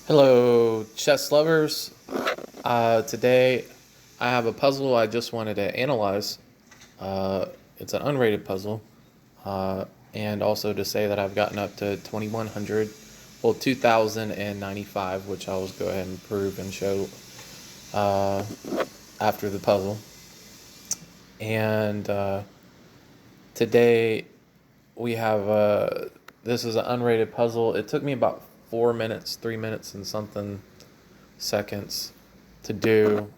Hello, chess lovers. Today I have a puzzle I just wanted to analyze. Uh, it's an unrated puzzle, uh, and also to say that I've gotten up to 2100, well, 2095, which I'll go ahead and prove and show uh, after the puzzle. And today we have this is an unrated puzzle. It took me about 4 minutes, 3 minutes, and something seconds to do.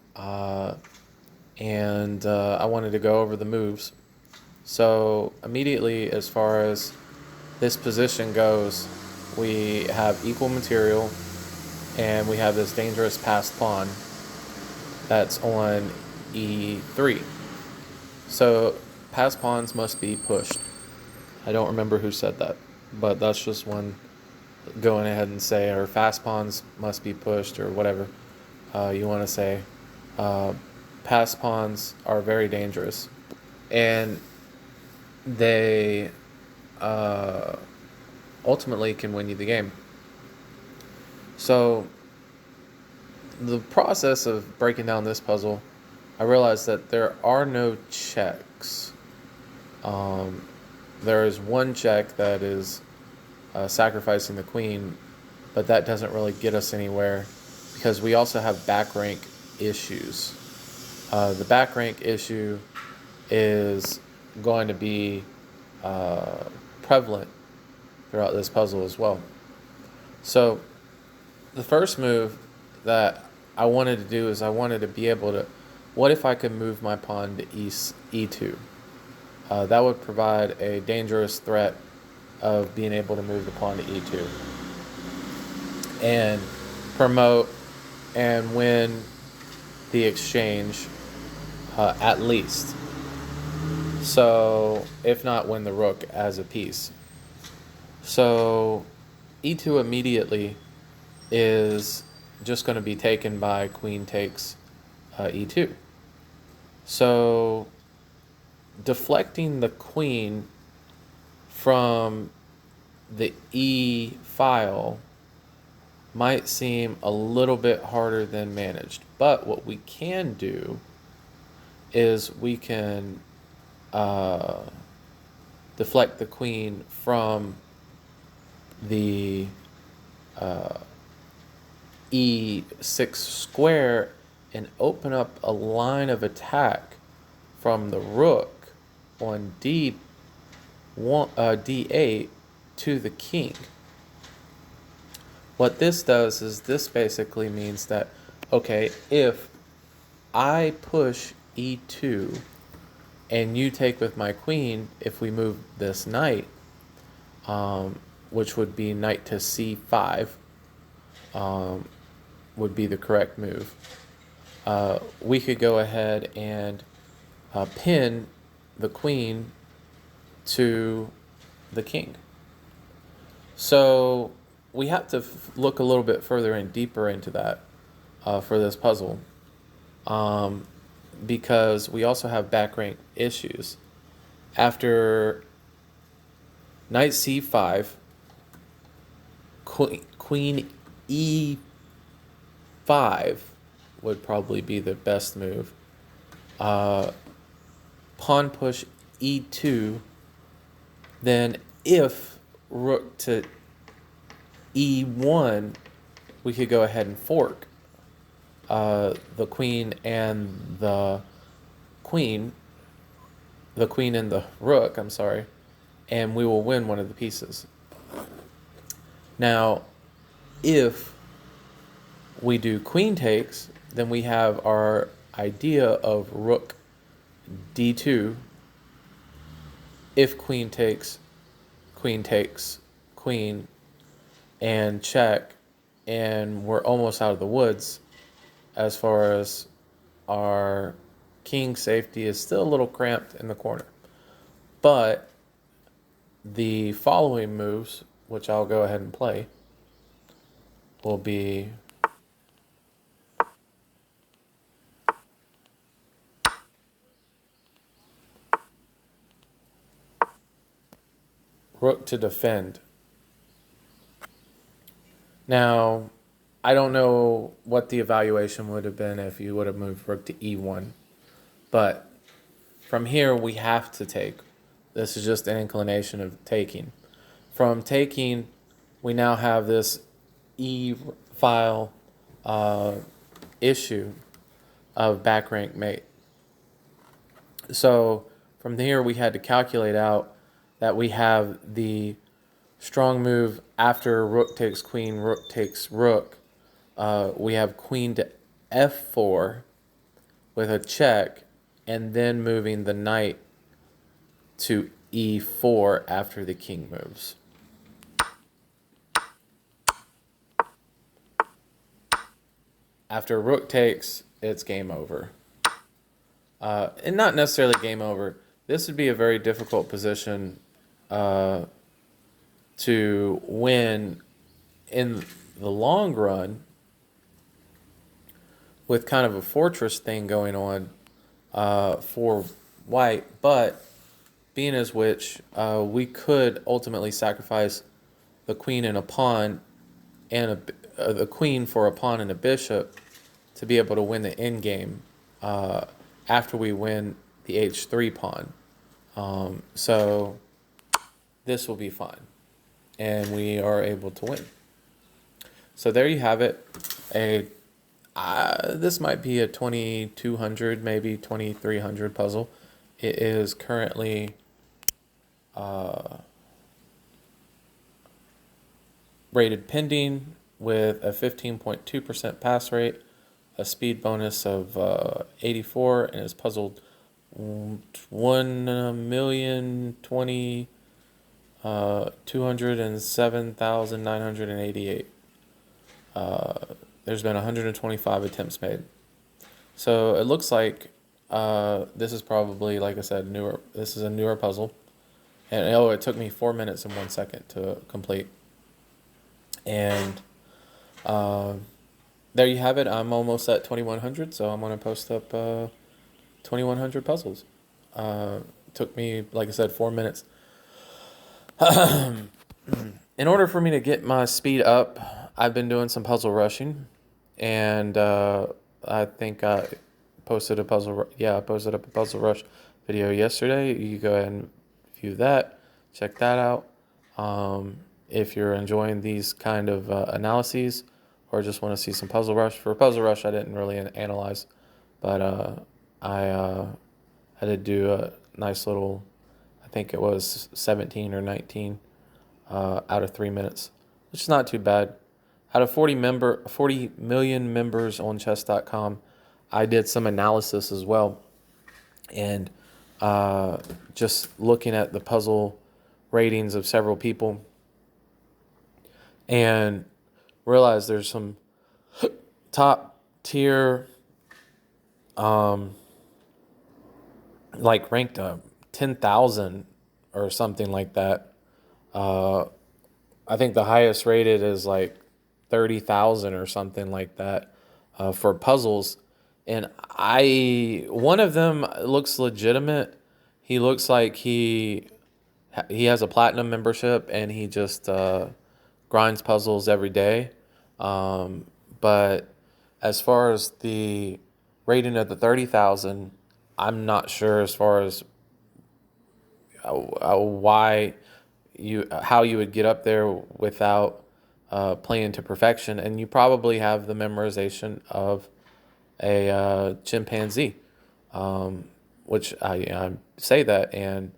And I wanted to go over the moves. So, immediately, as far as this position goes, we have equal material and we have this dangerous passed pawn that's on e3. So, passed pawns must be pushed. I don't remember who said that, but that's just one going ahead and say, or fast pawns must be pushed, or whatever you want to say. Uh, Pass pawns are very dangerous, and they uh, ultimately can win you the game. So, the process of breaking down this puzzle, I realized that there are no checks. Um, there is one check that is sacrificing the queen, but that doesn't really get us anywhere because we also have back rank issues. The back rank issue is going to be uh, prevalent throughout this puzzle as well. So the first move that I wanted to do is I wanted to be able to, what if I could move my pawn to e2? That would provide a dangerous threat of being able to move the pawn to e2 and promote and win the exchange at least. So, if not win the rook as a piece. So, e2 immediately is just going to be taken by queen takes e2. So, deflecting the queen from the e file might seem a little bit harder than managed. But what we can do is we can uh, deflect the queen from the uh, e6 square and open up a line of attack from the rook on d8 to the king. What this does is this basically means that, okay, if I push e2 and you take with my queen, if we move this knight, which would be knight to c5, would be the correct move. We could go ahead and pin the queen to the king. So we have to look a little bit further and deeper into that for this puzzle, because we also have back rank issues. After knight c5, queen e5 would probably be the best move. Pawn push e2, then if rook to e1, we could go ahead and fork the queen and the queen, the queen and the rook, I'm sorry, and we will win one of the pieces. Now, if we do queen takes, then we have our idea of rook d2. If queen takes, queen, and check, and we're almost out of the woods as far as our king safety is still a little cramped in the corner. But the following moves, which I'll go ahead and play, will be rook to defend. Now, I don't know what the evaluation would have been if you would have moved rook to e1. But from here, we have to take. This is just an inclination of taking. From taking, we now have this e file issue of back rank mate. So from here, we had to calculate out that we have the strong move after rook takes queen, rook takes rook. We have queen to f4 with a check, and then moving the knight to e4 after the king moves. After rook takes, it's game over. And not necessarily game over. This would be a very difficult position to win in the long run with kind of a fortress thing going on for white. But being as which, we could ultimately sacrifice the queen and a pawn and the queen for a pawn and a bishop to be able to win the endgame after we win the h3 pawn. So this will be fine, and we are able to win. So there you have it. This might be a 2200, maybe 2300 puzzle. It is currently rated pending with a 15.2% pass rate, a speed bonus of 84, and is puzzled 1,207,988. There's been 125 attempts made. So it looks like this is probably, like I said, newer. This is a newer puzzle. And it took me 4 minutes and 1 second to complete. And there you have it. I'm almost at 2,100, so I'm going to post up 2,100 puzzles. Took me, like I said, 4 minutes. In order for me to get my speed up, I've been doing some puzzle rushing, and I think I posted up a puzzle rush video yesterday. You can go ahead and view that, check that out. If you're enjoying these kind of analyses, or just want to see some puzzle rush. For puzzle rush, I didn't really analyze, but I did do a nice little, I think it was 17 or 19 out of 3 minutes, which is not too bad. Out of 40 million members on chess.com, I did some analysis as well, and just looking at the puzzle ratings of several people, and realized there's some top tier, like ranked 10,000 or something like that. I think the highest rated is like 30,000 or something like that for puzzles. And one of them looks legitimate. He looks like he has a platinum membership, and he just grinds puzzles every day. But as far as the rating of the 30,000, I'm not sure as far as how you would get up there without playing to perfection. And you probably have the memorization of a chimpanzee, which I say that, and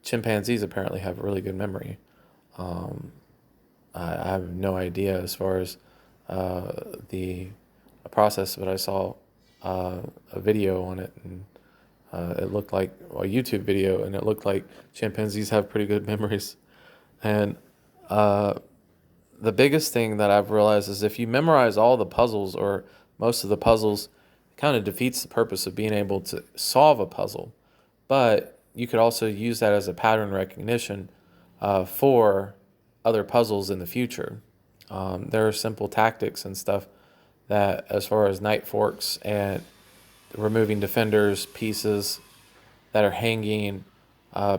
chimpanzees apparently have really good memory. I have no idea as far as the process, but I saw a video on it, and it looked like a YouTube video, and it looked like chimpanzees have pretty good memories. And the biggest thing that I've realized is if you memorize all the puzzles or most of the puzzles, it kind of defeats the purpose of being able to solve a puzzle. But you could also use that as a pattern recognition for other puzzles in the future. There are simple tactics and stuff that, as far as knight forks and removing defenders, pieces that are hanging,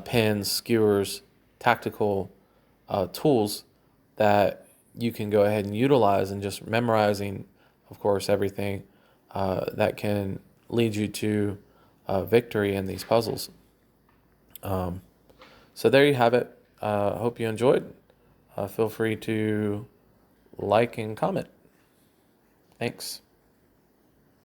pins, skewers, tactical tools that you can go ahead and utilize, and just memorizing, of course, everything that can lead you to victory in these puzzles. So there you have it. Hope you enjoyed. Feel free to like and comment. Thanks.